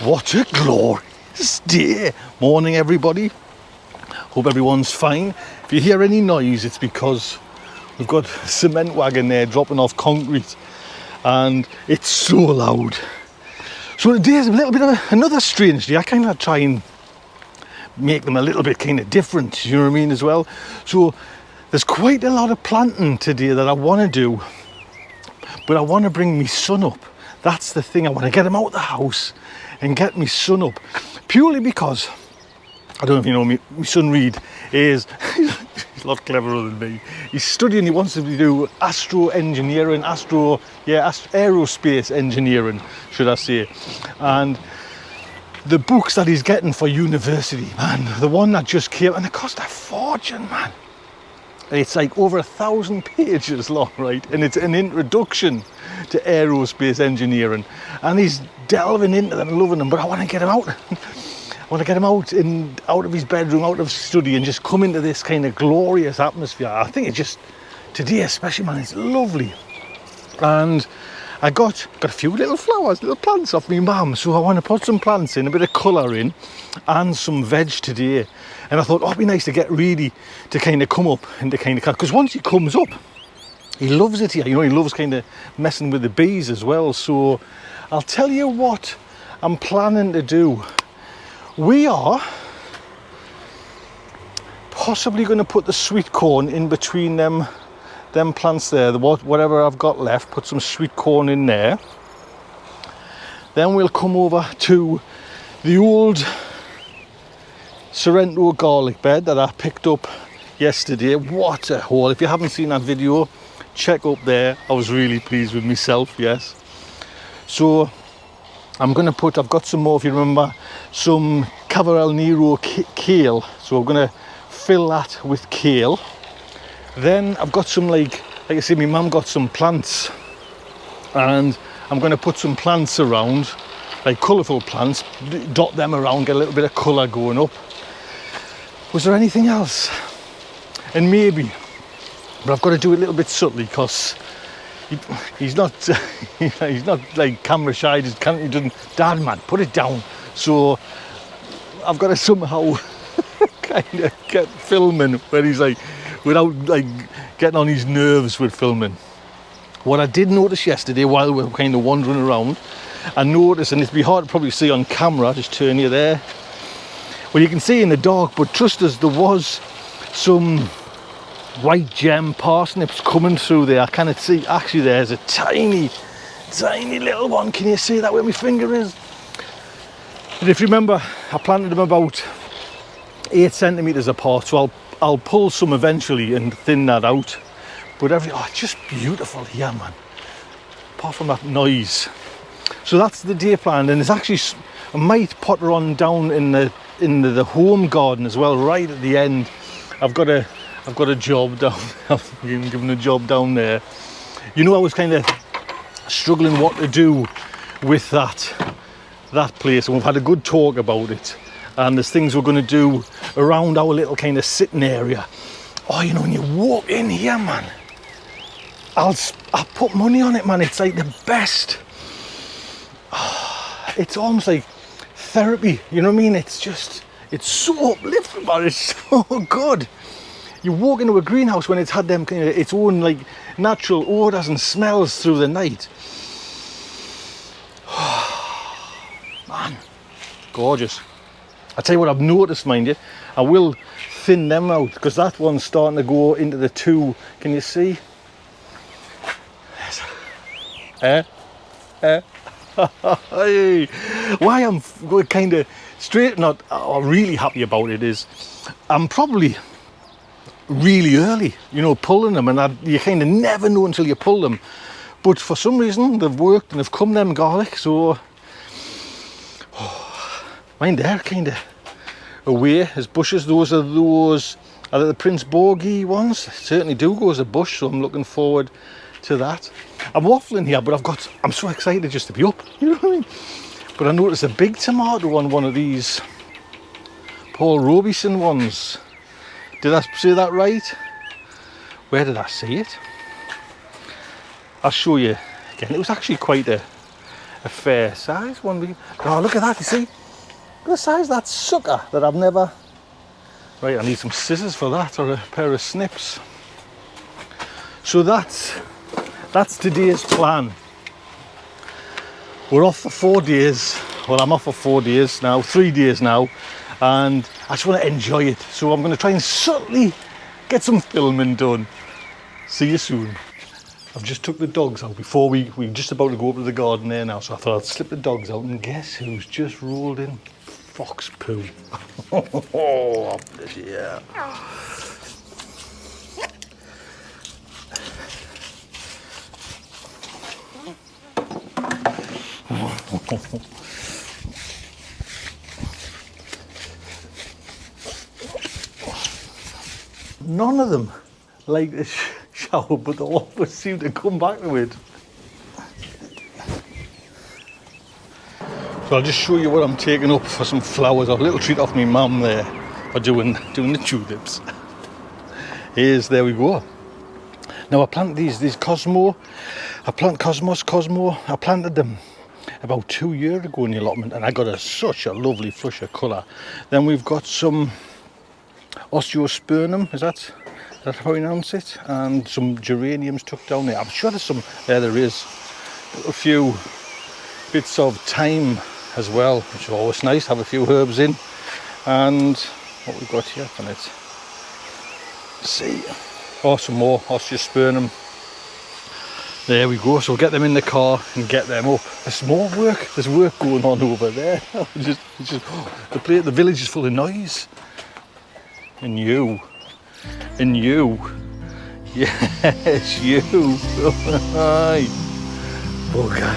What a glorious day. Morning everybody. Hope everyone's fine. If you hear any noise, it's because we've got a cement wagon there dropping off concrete and it's so loud. So today's a little bit of another strange day. I kind of try and make them a little bit kind of different, you know what I mean, as well. So there's quite a lot of planting today that I want to do, but I want to bring my son up. That's the thing. I want to get him out of the house and get my son up, purely because I don't know if you know me, my son Reed is he's a lot cleverer than me. He's studying, he wants to do aerospace engineering, should I say. And the books that he's getting for university, man, the one that just came, and it cost a fortune, man. It's like over 1,000 pages long, right? And it's an introduction to aerospace engineering. And he's delving into them and loving them, but I want to get him out. I want to get him out of his bedroom, out of study, and just come into this kind of glorious atmosphere. I think it's just, today especially, man, it's lovely. And I got a few little flowers, little plants off me mum, so I want to put some plants in, a bit of colour in, and some veg today. And I thought, oh, it'd be nice to get Reedy to kind of come up and to kind of, because once he comes up, he loves it here. You know, he loves kind of messing with the bees as well. So I'll tell you what I'm planning to do. We are possibly going to put the sweet corn in between them plants there, whatever I've got left, put some sweet corn in there. Then we'll come over to the old Sorrento garlic bed that I picked up yesterday. What a haul. If you haven't seen that video, check up there. I was really pleased with myself, yes. So I'm going to put, I've got some more, if you remember, some Cavall Nero kale. So I'm going to fill that with kale. Then I've got some, like I said, my mum got some plants. And I'm going to put some plants around, like colourful plants, dot them around, get a little bit of colour going up. Was there anything else? And maybe, but I've got to do it a little bit subtly because he's not like camera shy. He doesn't, Dad, man, put it down. So I've got to somehow kind of get filming where he's like, without like getting on his nerves with filming. What I did notice yesterday while we were kind of wandering around, I noticed, and it'd be hard to probably see on camera, just turn you there. Well, you can see in the dark, but trust us, there was some white gem parsnips coming through there. I can't see, actually there's a tiny little one. Can you see that where my finger is? And if you remember, I planted them about 8 centimetres apart, so I'll pull some eventually and thin that out. But it's just beautiful here, man. Apart from that noise. So that's the day plan, and it's actually, I might potter on down in the home garden as well, right at the end. I've got a job down. I've been given a job down there. You know, I was kind of struggling what to do with that place, and we've had a good talk about it. And there's things we're going to do around our little kind of sitting area. Oh, you know, when you walk in here, man, I'll put money on it, man. It's like the best. It's almost like therapy, you know what I mean? It's so uplifting, man. It's so good. You walk into a greenhouse when it's had them kind of its own like natural odours and smells through the night. Man, gorgeous. I tell you what I've noticed, mind you, I will thin them out because that one's starting to go into the two. Can you see? Why I'm kind of straight, not really happy about it is I'm probably really early, you know, pulling them, and you kind of never know until you pull them. But for some reason they've worked and they've come them garlic, so mind they're kind of away as bushes. Those are the Prince Borgie ones. Certainly do go as a bush, so I'm looking forward to that. I'm waffling here, but I'm so excited just to be up, you know what I mean? But I noticed a big tomato on one of these Paul Robeson ones. Did I say that right? Where did I see it? I'll show you again. It was actually quite a a fair size one. Oh, look at that, you see? Look at the size of that sucker that I've never... Right, I need some scissors for that, or a pair of snips. So that's today's plan. We're off for 4 days. Well, I'm off for 4 days now, 3 days now, and I just want to enjoy it. So I'm going to try and subtly get some filming done. See you soon. I've just took the dogs out before we're just about to go up to the garden there now, so I thought I'd slip the dogs out, and guess who's just rolled in? Fox poo. Oh, yeah. None of them like this shower, but they always seem to come back to it. So I'll just show you what I'm taking up for some flowers. A little treat off my mum there for doing the tulips. There we go. Now I planted these Cosmo. I planted them about 2 years ago in the allotment, and I got such a lovely flush of colour. Then we've got some osteospermum, is that how you pronounce it? And some geraniums tucked down there. I'm sure there's some, there is. A few bits of thyme as well, which is always nice, have a few herbs in. And what we've got here, can it see? Oh, some more osteospermum. There we go, so we'll get them in the car and get them up. There's more work, there's work going on over there. The village is full of noise. And you, yes, you, hi, bugger.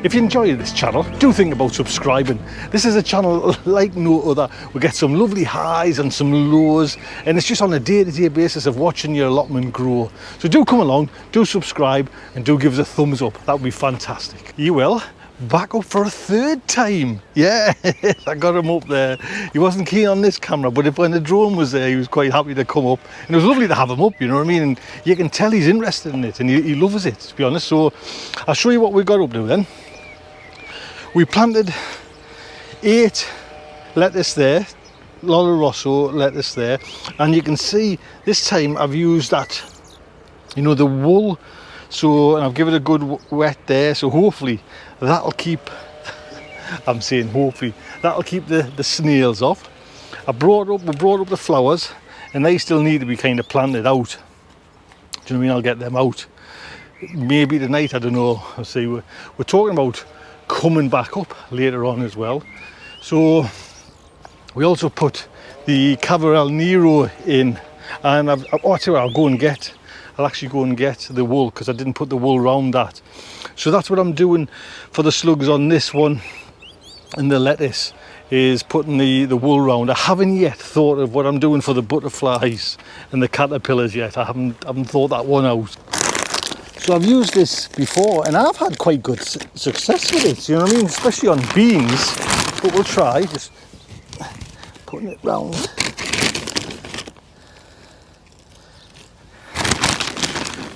If you enjoy this channel, do think about subscribing. This is a channel like no other. We get some lovely highs and some lows, and it's just on a day-to-day basis of watching your allotment grow. So do come along, do subscribe, and do give us a thumbs up. That would be fantastic. You will. Back up for a third time. Yeah, I got him up there. He wasn't keen on this camera, but when the drone was there, he was quite happy to come up. And it was lovely to have him up, you know what I mean? And you can tell he's interested in it, and he loves it, to be honest. So I'll show you what we got up to then. We planted 8 lettuce there, Lollo Rosso lettuce there, and you can see this time I've used that, you know, the wool. So, and I've given it a good wet there, so hopefully that'll keep, I'm saying hopefully, that'll keep the snails off. We brought up the flowers, and they still need to be kind of planted out. Do you know what I mean? I'll get them out. Maybe tonight, I don't know. I'll see. We're talking about coming back up later on as well. So we also put the Cavarel Nero in, and I'll actually go and get the wool, because I didn't put the wool around that. So that's what I'm doing for the slugs on this one and the lettuce, is putting the wool round. I haven't yet thought of what I'm doing for the butterflies and the caterpillars yet. I haven't thought that one out. So I've used this before and I've had quite good success with it, you know what I mean, especially on beans. But we'll try just putting it round.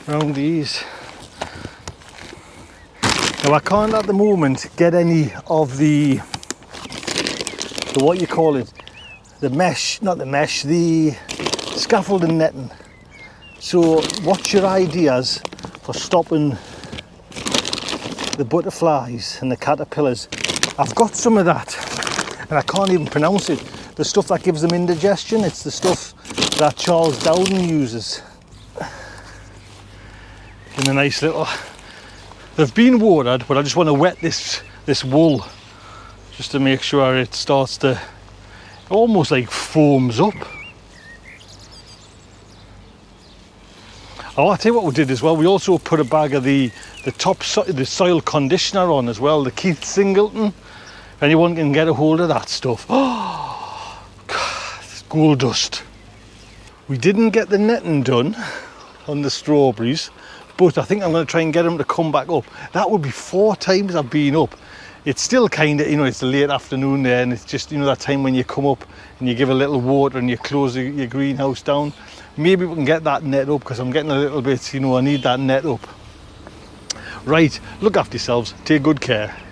Round these. Now I can't at the moment get any of the what you call it, the mesh, not the mesh, the scaffolding netting. So what's your ideas for stopping the butterflies and the caterpillars? I've got some of that and I can't even pronounce it. The stuff that gives them indigestion, it's the stuff that Charles Dowden uses. In a nice little, they've been watered, but I just want to wet this wool just to make sure it starts to almost like foams up. Oh, I'll tell you what we did as well, we also put a bag of the soil conditioner on as well, the Keith Singleton. If anyone can get a hold of that stuff. Oh, God, it's gold dust. We didn't get the netting done on the strawberries, but I think I'm going to try and get them to come back up. That would be 4 times I've been up. It's still kind of, you know, it's the late afternoon there, and it's just, you know, that time when you come up and you give a little water and you close your greenhouse down. Maybe we can get that net up, because I'm getting a little bit, you know, I need that net up. Right, look after yourselves, take good care.